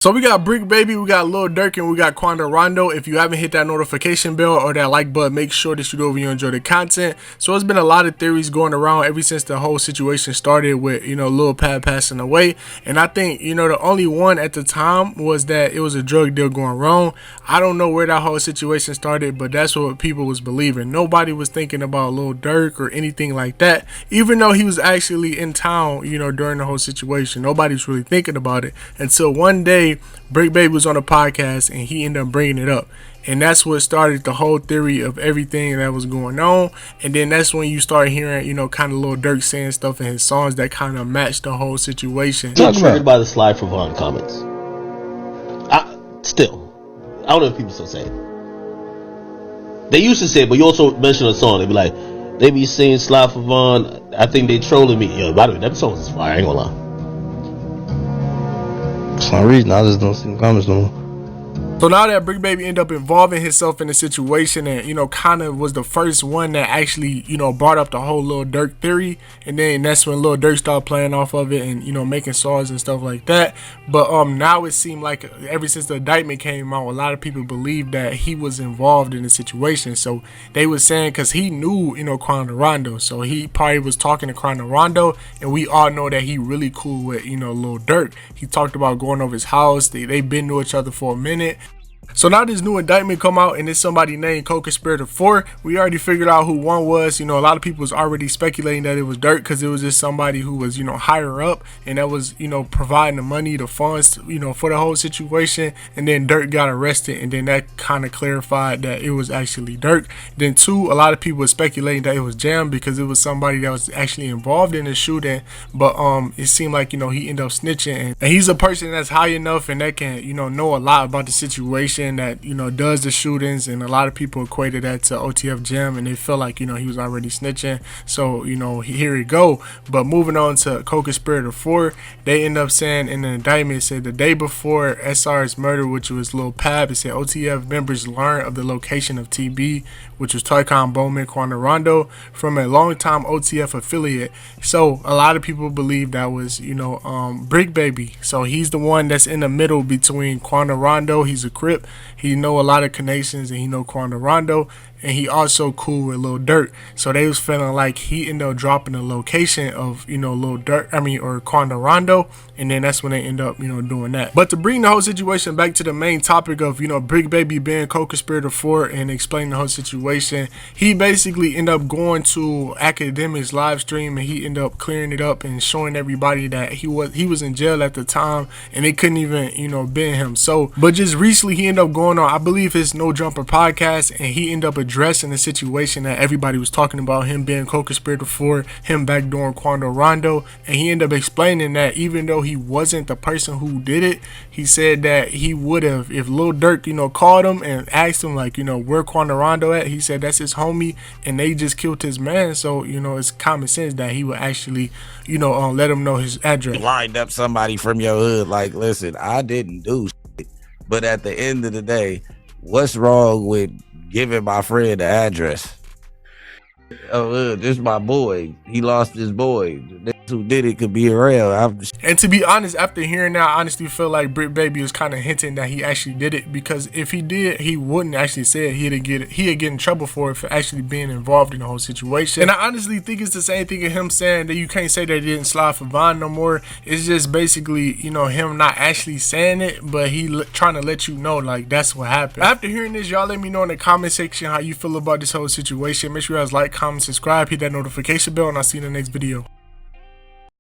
So we got Bricc, baby, we got Lil Durk, and we got Quando Rondo. If you haven't hit that notification bell or that like button, make sure that you do if you enjoy the content. So it's been a lot of theories going around ever since the whole situation started with, Lil Pab passing away. And I think, the only one at the time was that it was a drug deal going wrong. I don't know where that whole situation started, but that's what people was believing. Nobody was thinking about Lil Durk or anything like that, even though he was actually in town, during the whole situation. Nobody's really thinking about it until one day Bricc Baby was on a podcast and he ended up bringing it up, and that's what started the whole theory of everything that was going on. And then that's when you start hearing, kind of Lil Durk saying stuff in his songs that kind of matched the whole situation. I'm triggered by the slide for Vaughn comments. I don't know if people still say it. They used to say it, but you also mention a song. They be like, they be saying slide for Vaughn. I think they trolling me. Yo, by the way, that song is fire. I ain't gonna lie. For some reason, I just don't see the comments no more. So now that Bricc Baby ended up involving himself in the situation and, kind of was the first one that actually, brought up the whole Lil Durk theory. And then that's when Lil Durk started playing off of it and, making songs and stuff like that. But now it seemed like ever since the indictment came out, a lot of people believed that he was involved in the situation. So they were saying, because he knew, Quando Rondo. So he probably was talking to Quando Rondo. And we all know that he really cool with, Lil Durk. He talked about going over his house. They been to each other for a minute. So now this new indictment come out and it's somebody named co-conspirator 4. We already figured out who one was. A lot of people was already speculating that it was Durk because it was just somebody who was, higher up and that was, providing the money, the funds, for the whole situation. And then Durk got arrested and then that kind of clarified that it was actually Durk. Then 2, a lot of people were speculating that it was Jam because it was somebody that was actually involved in the shooting. But it seemed like, he ended up snitching. And he's a person that's high enough and that can, know a lot about the situation that does the shootings, and a lot of people equated that to OTF Jam and they feel like he was already snitching. So here we go. But moving on to co-conspirator 4, they end up saying in the indictment, it said the day before SR's murder, which was Lil Pab, it said OTF members learned of the location of TB, which was Toycon Bowman Quando Rondo, from a longtime OTF affiliate. So a lot of people believe that was Bricc Baby. So he's the one that's in the middle between Quando Rondo. He's a Crip. He know a lot of connections and he know Quando Rondo, and he also cool with Lil Durk. So they was feeling like he ended up dropping the location of Lil Durk, or Quando Rondo, and then that's when they end up doing that. But to bring the whole situation back to the main topic of Bricc Baby being co-conspirator 4 and explain the whole situation, he basically ended up going to Academic's live stream and he ended up clearing it up and showing everybody that he was in jail at the time and they couldn't even ban him. So but just recently he ended up going on, I believe, his No Jumper podcast, and he ended up addressing the situation that everybody was talking about, him being co-conspirator 4, him backdooring Quando Rondo. And he ended up explaining that even though he wasn't the person who did it, he said that he would have, if Lil Durk called him and asked him like where Quando Rondo at, he said that's his homie and they just killed his man. So it's common sense that he would actually let him know his address. Lined up somebody from your hood like, listen, I didn't do shit, but at the end of the day, what's wrong with giving my friend the address? Oh, this is my boy. He lost his boy. The niggas who did it could be around. And to be honest, after hearing that, I honestly feel like Bricc Baby was kind of hinting that he actually did it, because if he did, he wouldn't actually say it. He'd get in trouble for it, for actually being involved in the whole situation. And I honestly think it's the same thing as him saying that you can't say that he didn't slide for Vaughn no more. It's just basically, him not actually saying it, but he trying to let you know like that's what happened. After hearing this, y'all let me know in the comment section how you feel about this whole situation. Make sure you guys like, comment, subscribe, hit that notification bell, and I'll see you in the next video.